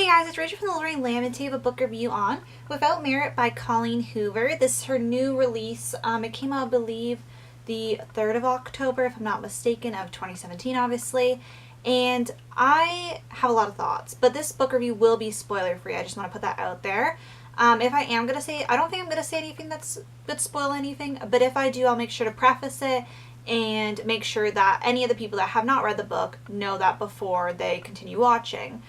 Hey guys, it's Rachel from the Lorraine Lamb and today I have a book review on Without Merit by Colleen Hoover. This is her new release. It came out, I believe, the 3rd of October, if I'm not mistaken, of 2017, obviously. And I have a lot of thoughts, but this book review will be spoiler free. I just want to put that out there. If I am going to say, I don't think I'm going to say anything that's would spoil anything, but if I do, I'll make sure to preface it and make sure that any of the people that have not read the book know that before they continue watching.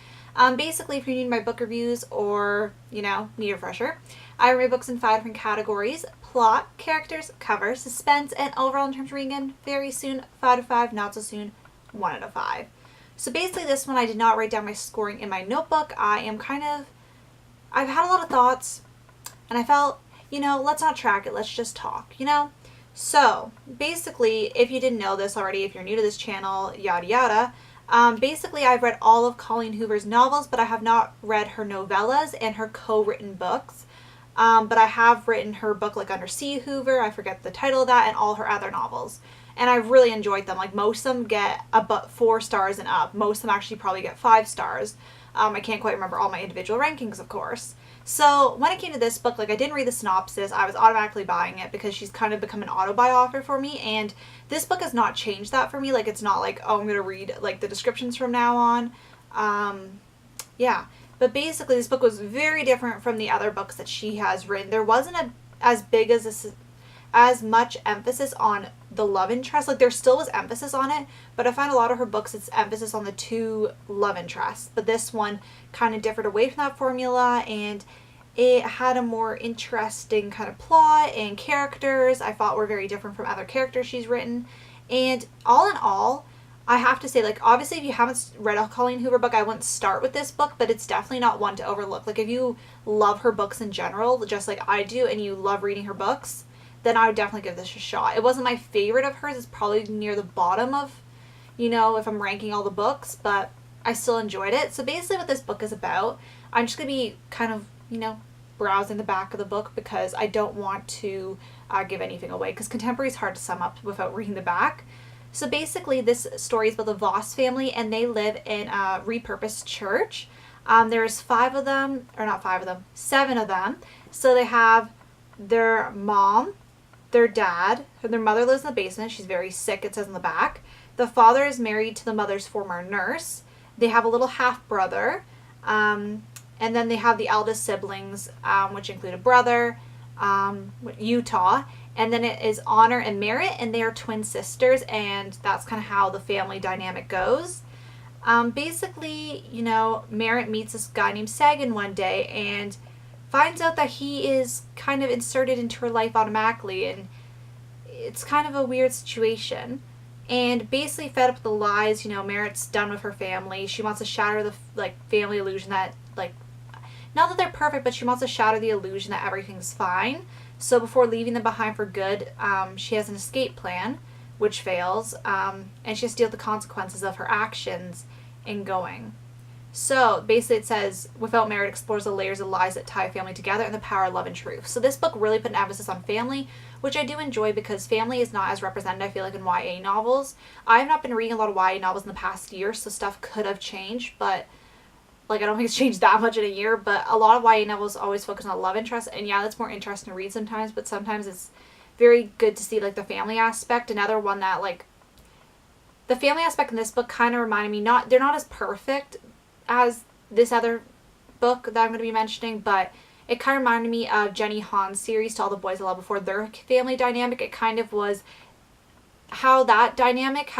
Basically, if you need my book reviews or, need a refresher, I read books in 5 different categories: plot, characters, cover, suspense, and overall in terms of reading again, very soon, 5 out of 5, not so soon, 1 out of 5. So basically this one I did not write down my scoring in my notebook. I've had a lot of thoughts and I felt, let's not track it, let's just talk, So basically, if you didn't know this already, if you're new to this channel, yada yada, basically I've read all of Colleen Hoover's novels, but I have not read her novellas and her co-written books. But I have written her book like Under C Hoover, I forget the title of that, and all her other novels. And I've really enjoyed them. Like most of them get about 4 stars and up. Most of them actually probably get 5 stars. I can't quite remember all my individual rankings, of course. So when it came to this book, I didn't read the synopsis. I was automatically buying it because she's kind of become an auto-buy author for me. And this book has not changed that for me. It's not like, oh, I'm going to read the descriptions from now on. Yeah. But basically, this book was very different from the other books that she has written. There wasn't as much emphasis on the love interest. There still was emphasis on it, but I find a lot of her books, it's emphasis on the 2 love interests. But this one kind of differed away from that formula, and it had a more interesting kind of plot, and characters I thought were very different from other characters she's written. And all in all, I have to say, obviously if you haven't read a Colleen Hoover book, I wouldn't start with this book, but it's definitely not one to overlook. If you love her books in general, just like I do, and you love reading her books, then I would definitely give this a shot. It wasn't my favorite of hers. It's probably near the bottom of, if I'm ranking all the books, but I still enjoyed it. So basically what this book is about, I'm just going to be kind of, browsing the back of the book because I don't want to give anything away, because contemporary is hard to sum up without reading the back. So basically this story is about the Voss family, and they live in a repurposed church. There's 7 of them. So they have their mom, their dad, their mother lives in the basement. She's very sick, it says in the back. The father is married to the mother's former nurse. They have a little half-brother. And then they have the eldest siblings, which include a brother, Utah. And then it is Honor and Merit, and they are twin sisters, and that's kind of how the family dynamic goes. Basically, Merit meets this guy named Sagan one day and finds out that he is kind of inserted into her life automatically, and it's kind of a weird situation. And basically fed up with the lies, Merit's done with her family. She wants to shatter the family illusion that not that they're perfect, but she wants to shatter the illusion that everything's fine. So before leaving them behind for good, she has an escape plan, which fails, and she has to deal with the consequences of her actions in going. So basically it says, Without Merit explores the layers of lies that tie a family together and the power of love and truth. So this book really put an emphasis on family, which I do enjoy because family is not as represented, I feel like, in YA novels. I have not been reading a lot of YA novels in the past year, so stuff could have changed, but I don't think it's changed that much in a year. But a lot of YA novels always focus on love interest, and yeah, that's more interesting to read sometimes, but sometimes it's very good to see the family aspect. Another one that the family aspect in this book kind of reminded me, they're not as perfect as this other book that I'm going to be mentioning, but it kind of reminded me of Jenny Han's series To All the Boys I Loved Before. Their family dynamic, it kind of was how that dynamic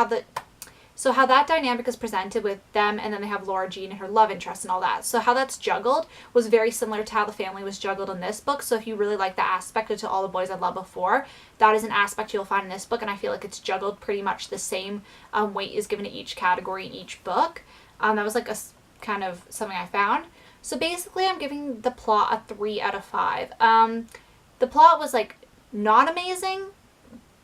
is presented with them, and then they have Laura Jean and her love interest and all that. So how that's juggled was very similar to how the family was juggled in this book. So if you really like the aspect of To All the Boys I Loved Before, that is an aspect you'll find in this book, and I feel like it's juggled pretty much the same weight is given to each category in each book. That was a kind of something I found. So basically I'm giving the plot a 3 out of 5. The plot was not amazing,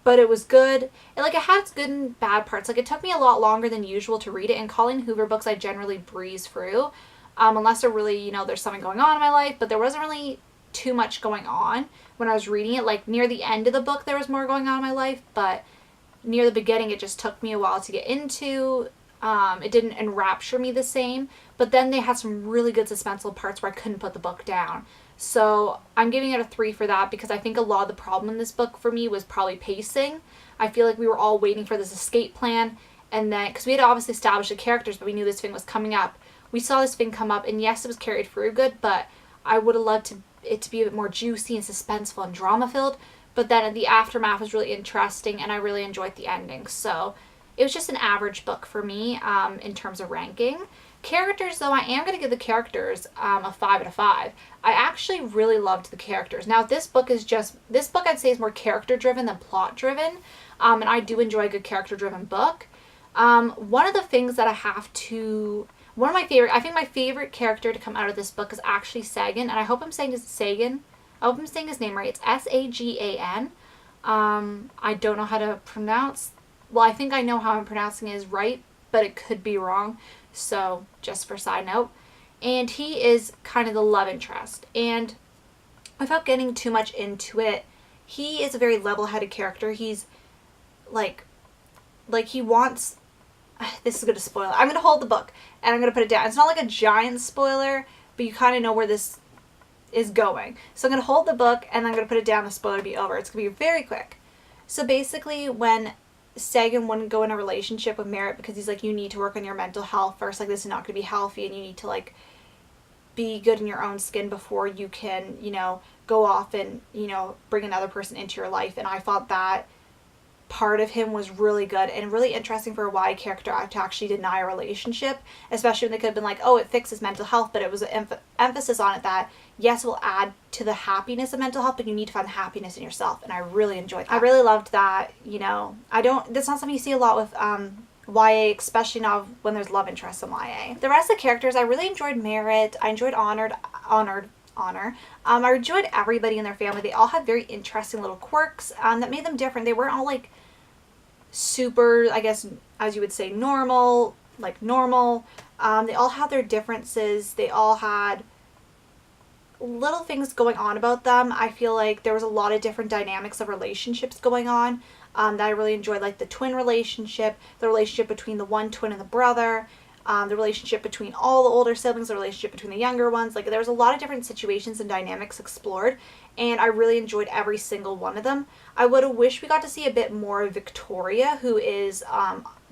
but it was good. It had its good and bad parts. It took me a lot longer than usual to read it. In Colleen Hoover books, I generally breeze through, unless they're really, there's something going on in my life, but there wasn't really too much going on when I was reading it. Near the end of the book, there was more going on in my life, but near the beginning, it just took me a while to get into. It didn't enrapture me the same, but then they had some really good suspenseful parts where I couldn't put the book down. So I'm giving it a 3 for that, because I think a lot of the problem in this book for me was probably pacing. I feel like we were all waiting for this escape plan, and then, because we had obviously established the characters, but we knew this thing was coming up. We saw this thing come up, and yes, it was carried through good, but I would have loved it to be a bit more juicy and suspenseful and drama-filled. But then the aftermath was really interesting, and I really enjoyed the ending. So it was just an average book for me in terms of ranking. Characters, though, I am going to give the characters a 5 out of 5. I actually really loved the characters. Now, this book I'd say is more character-driven than plot-driven, and I do enjoy a good character-driven book. One of the things that I think my favorite character to come out of this book is actually Sagan, and I hope I'm saying Sagan. I hope I'm saying his name right. It's Sagan. I don't know how to pronounce. Well, I think I know how I'm pronouncing it is right, but it could be wrong. So, just for side note. And he is kind of the love interest. And without getting too much into it, he is a very level-headed character. He's like he wants... This is going to spoil it. I'm going to hold the book, and I'm going to put it down. It's not like a giant spoiler, but you kind of know where this is going. So I'm going to hold the book, and I'm going to put it down. The spoiler will be over. It's going to be very quick. So basically, when Sagan wouldn't go in a relationship with Merritt because he's like, you need to work on your mental health first. Like, this is not going to be healthy, and you need to, like, be good in your own skin before you can, go off and, bring another person into your life. And I thought that part of him was really good and really interesting for a YA character to actually deny a relationship, especially when they could have been like, oh, it fixes mental health, but it was an emphasis on it that, yes, it will add to the happiness of mental health, but you need to find the happiness in yourself, and I really enjoyed that. I really loved that, that's not something you see a lot with YA, especially now when there's love interests in YA. The rest of the characters, I really enjoyed Merritt, I enjoyed Honor. I enjoyed everybody in their family. They all had very interesting little quirks that made them different. They weren't all like super, I guess, as you would say, normal. They all had their differences. They all had little things going on about them. I feel like there was a lot of different dynamics of relationships going on that I really enjoyed, like the twin relationship, the relationship between the one twin and the brother, the relationship between all the older siblings, the relationship between the younger ones. Like, there was a lot of different situations and dynamics explored, and I really enjoyed every single one of them. I would have wished we got to see a bit more of Victoria, who is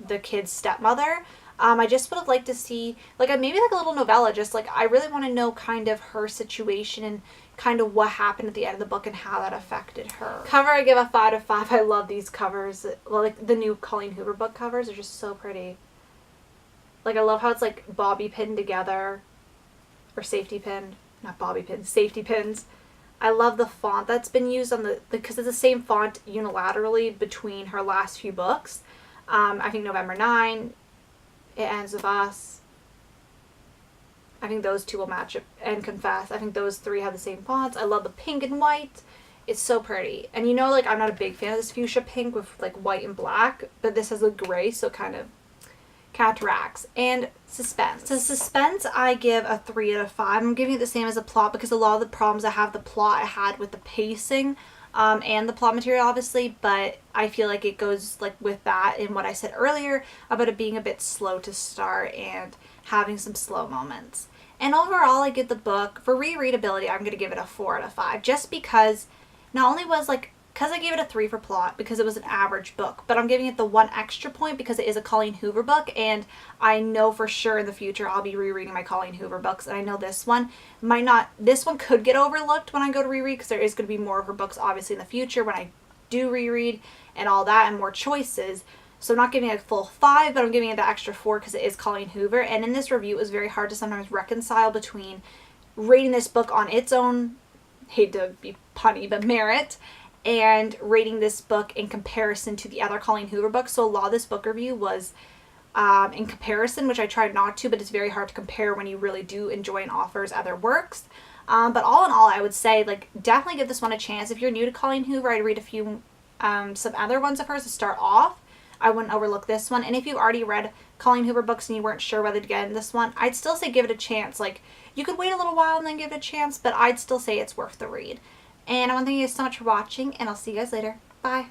the kid's stepmother. I just would have liked to see, maybe a little novella, just, I really want to know kind of her situation and kind of what happened at the end of the book and how that affected her. Cover, I give a 5 out of 5. I love these covers. Well, the new Colleen Hoover book covers are just so pretty. I love how it's, bobby pinned together. Or safety pinned. Not bobby pinned. Safety pins. I love the font that's been used on because it's the same font unilaterally between her last few books. I think November 9, It Ends With Us. I think those two will match up. And Confess. I think those three have the same fonts. I love the pink and white. It's so pretty. And I'm not a big fan of this fuchsia pink with, white and black. But this has a gray, so kind of counteracts. And suspense. So suspense, I give a 3 out of 5. I'm giving it the same as the plot because a lot of the problems I have, the plot I had with the pacing and the plot material, obviously, but I feel like it goes with that in what I said earlier about it being a bit slow to start and having some slow moments. And overall, I give the book, for rereadability, I'm going to give it a 4 out of 5, just because not only was because I gave it a 3 for plot because it was an average book, but I'm giving it the 1 extra point because it is a Colleen Hoover book, and I know for sure in the future I'll be rereading my Colleen Hoover books, and I know this one could get overlooked when I go to reread because there is going to be more of her books obviously in the future when I do reread and all that and more choices. So I'm not giving it a full 5, but I'm giving it the extra 4 because it is Colleen Hoover, and in this review it was very hard to sometimes reconcile between rating this book on its own, hate to be punny, but merit, and rating this book in comparison to the other Colleen Hoover books. So a lot of this book review was in comparison, which I tried not to, but it's very hard to compare when you really do enjoy an author's other works. But all in all, I would say, definitely give this one a chance. If you're new to Colleen Hoover, I'd read a few, some other ones of hers to start off. I wouldn't overlook this one. And if you've already read Colleen Hoover books and you weren't sure whether to get in this one, I'd still say give it a chance. You could wait a little while and then give it a chance, but I'd still say it's worth the read. And I want to thank you guys so much for watching, and I'll see you guys later. Bye.